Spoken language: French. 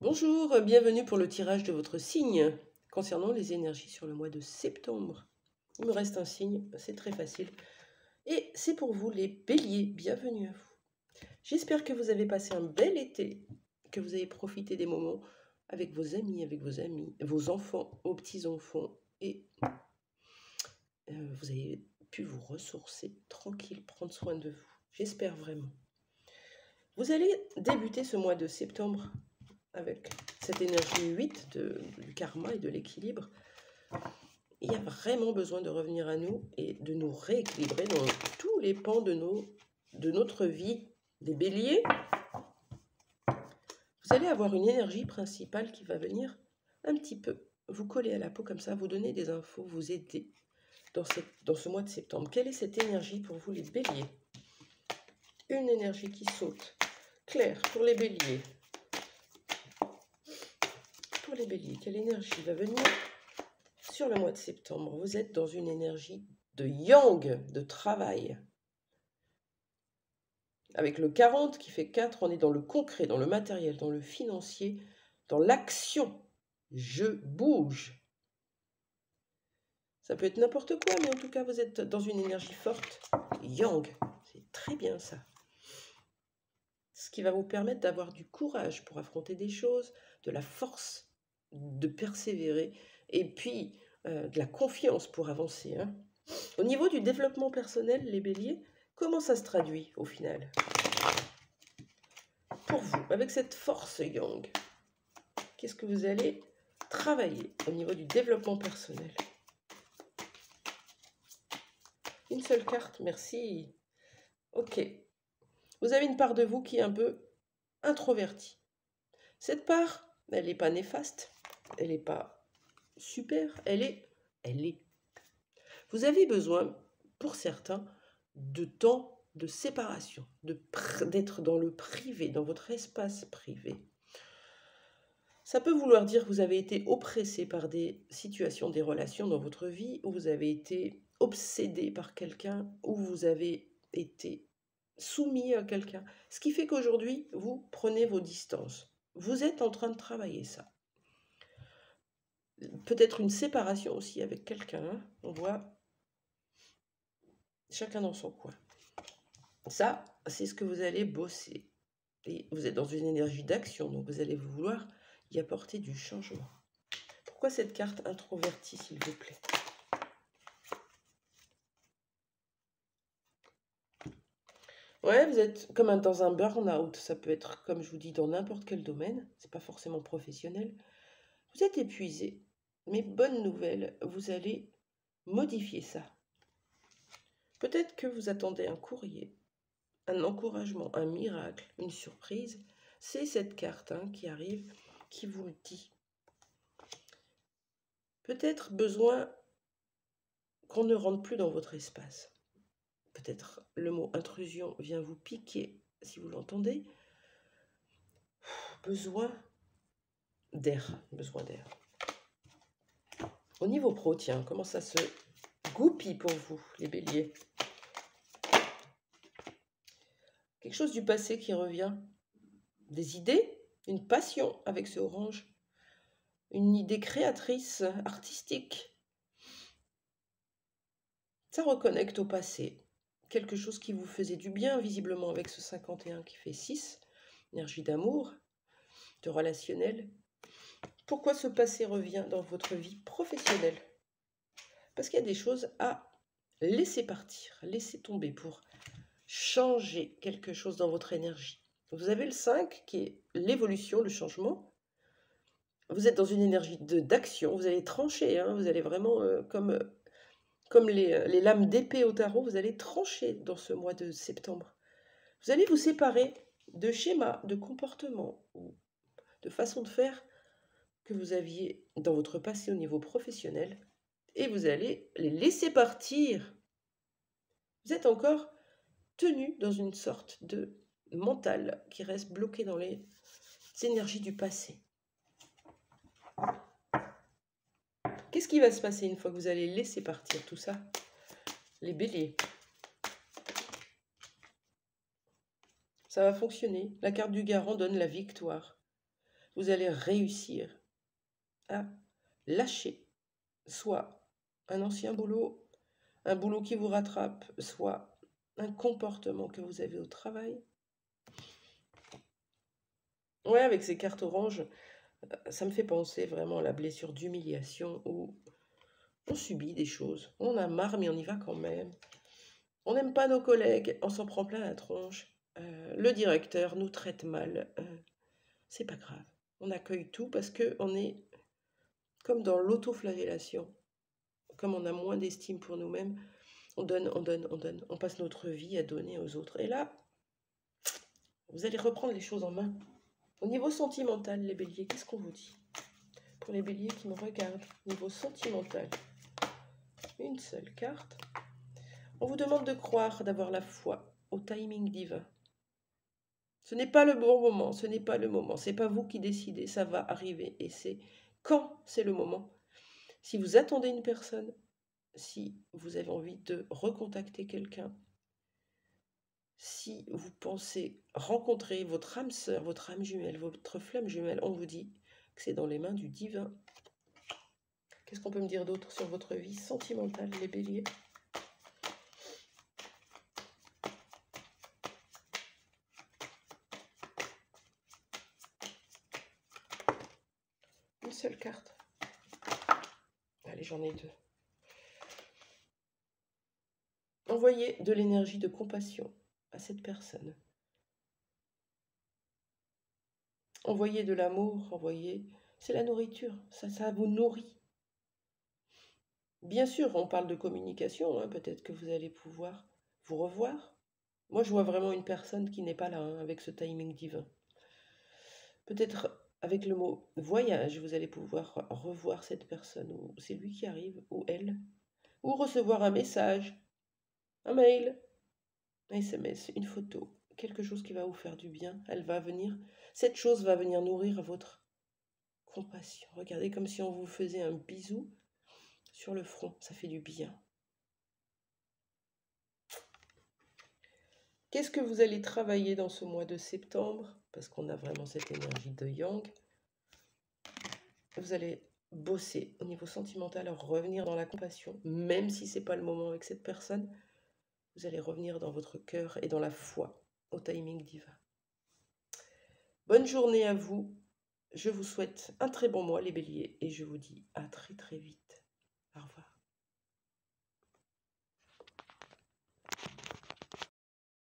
Bonjour, bienvenue pour le tirage de votre signe concernant les énergies sur le mois de septembre. Il me reste un signe, c'est très facile. Et c'est pour vous les béliers, bienvenue à vous. J'espère que vous avez passé un bel été, que vous avez profité des moments avec vos amis, vos enfants, vos petits-enfants, et vous avez pu vous ressourcer tranquille, prendre soin de vous. J'espère vraiment. Vous allez débuter ce mois de septembre avec cette énergie 8 du karma et de l'équilibre. Il y a vraiment besoin de revenir à nous et de nous rééquilibrer dans tous les pans de notre vie. Les béliers, vous allez avoir une énergie principale qui va venir un petit peu vous coller à la peau comme ça, vous donner des infos, vous aider dans ce mois de septembre. Quelle est cette énergie pour vous les béliers? Une énergie qui saute. Claire, pour les béliers. Pour les béliers, quelle énergie va venir sur le mois de septembre? Vous êtes dans une énergie de yang, de travail. Avec le 40 qui fait 4, on est dans le concret, dans le matériel, dans le financier, dans l'action. Je bouge. Ça peut être n'importe quoi, mais en tout cas, vous êtes dans une énergie forte. Yang, c'est très bien ça. Ce qui va vous permettre d'avoir du courage pour affronter des choses, de la force de persévérer, et puis de la confiance pour avancer. Au niveau du développement personnel, les béliers, comment ça se traduit au final? Pour vous, avec cette force yang, qu'est-ce que vous allez travailler au niveau du développement personnel? Une seule carte, merci. Ok. Vous avez une part de vous qui est un peu introvertie. Cette part, elle n'est pas néfaste, elle n'est pas super, elle est. Vous avez besoin, pour certains, de temps de séparation, d'être dans le privé, dans votre espace privé. Ça peut vouloir dire que vous avez été oppressé par des situations, des relations dans votre vie, où vous avez été obsédé par quelqu'un, où vous avez été soumis à quelqu'un. Ce qui fait qu'aujourd'hui, vous prenez vos distances. Vous êtes en train de travailler ça. Peut-être une séparation aussi avec quelqu'un. On voit chacun dans son coin. Ça, c'est ce que vous allez bosser. Et vous êtes dans une énergie d'action, donc vous allez vouloir y apporter du changement. Pourquoi cette carte introvertie, s'il vous plaît? Ouais, vous êtes comme dans un burn-out. Ça peut être, comme je vous dis, dans n'importe quel domaine. C'est pas forcément professionnel. Vous êtes épuisé. Mais bonne nouvelle, vous allez modifier ça. Peut-être que vous attendez un courrier, un encouragement, un miracle, une surprise. C'est cette carte qui arrive, qui vous le dit. Peut-être besoin qu'on ne rentre plus dans votre espace. Peut-être le mot intrusion vient vous piquer, si vous l'entendez. Besoin d'air. Au niveau pro, tiens, comment ça se goupille pour vous, les béliers? Quelque chose du passé qui revient. Des idées, une passion avec ce orange. Une idée créatrice, artistique. Ça reconnecte au passé. Quelque chose qui vous faisait du bien, visiblement, avec ce 51 qui fait 6. Énergie d'amour, de relationnel. Pourquoi ce passé revient dans votre vie professionnelle? Parce qu'il y a des choses à laisser partir, laisser tomber pour changer quelque chose dans votre énergie. Vous avez le 5 qui est l'évolution, le changement. Vous êtes dans une énergie d'action, vous allez trancher, vous allez vraiment, comme les lames d'épée au tarot, vous allez trancher dans ce mois de septembre. Vous allez vous séparer de schémas, de comportements, ou de façons de faire que vous aviez dans votre passé au niveau professionnel, et vous allez les laisser partir. Vous êtes encore tenu dans une sorte de mental qui reste bloqué dans les énergies du passé. Qu'est-ce qui va se passer une fois que vous allez laisser partir tout ça? Les béliers. Ça va fonctionner. La carte du garant donne la victoire. vous allez réussir à lâcher soit un ancien boulot, un boulot qui vous rattrape, soit un comportement que vous avez au travail. Ouais, avec ces cartes oranges, ça me fait penser vraiment à la blessure d'humiliation où on subit des choses, on a marre mais on y va quand même. On n'aime pas nos collègues, on s'en prend plein la tronche. Le directeur nous traite mal, c'est pas grave. On accueille tout parce qu'on est comme dans l'autoflagellation. Comme on a moins d'estime pour nous-mêmes, on donne, on donne, on donne. On passe notre vie à donner aux autres. Et là, vous allez reprendre les choses en main. Au niveau sentimental, les béliers, qu'est-ce qu'on vous dit? Pour les béliers qui me regardent, niveau sentimental, une seule carte. On vous demande de croire, d'avoir la foi au timing divin. Ce n'est pas le bon moment, ce n'est pas le moment. C'est pas vous qui décidez, ça va arriver. Et c'est quand c'est le moment. Si vous attendez une personne, si vous avez envie de recontacter quelqu'un, si vous pensez rencontrer votre âme sœur, votre âme jumelle, votre flamme jumelle, on vous dit que c'est dans les mains du divin. Qu'est-ce qu'on peut me dire d'autre sur votre vie sentimentale, les béliers? Une seule carte. Allez, j'en ai deux. Envoyez de l'énergie de compassion à cette personne. Envoyez de l'amour, envoyez... C'est la nourriture, ça vous nourrit. Bien sûr, on parle de communication, hein, peut-être que vous allez pouvoir vous revoir. Moi, je vois vraiment une personne qui n'est pas là, hein, avec ce timing divin. Peut-être avec le mot voyage, vous allez pouvoir revoir cette personne, ou c'est lui qui arrive, ou elle, ou recevoir un message, un mail, un SMS, une photo, quelque chose qui va vous faire du bien. Elle va venir, cette chose va venir nourrir votre compassion. Regardez comme si on vous faisait un bisou sur le front, ça fait du bien. Qu'est-ce que vous allez travailler dans ce mois de septembre? Parce qu'on a vraiment cette énergie de yang. Vous allez bosser au niveau sentimental, revenir dans la compassion, même si ce n'est pas le moment avec cette personne. Vous allez revenir dans votre cœur et dans la foi au timing divin. Bonne journée à vous. Je vous souhaite un très bon mois, les béliers, et je vous dis à très très vite. Au revoir.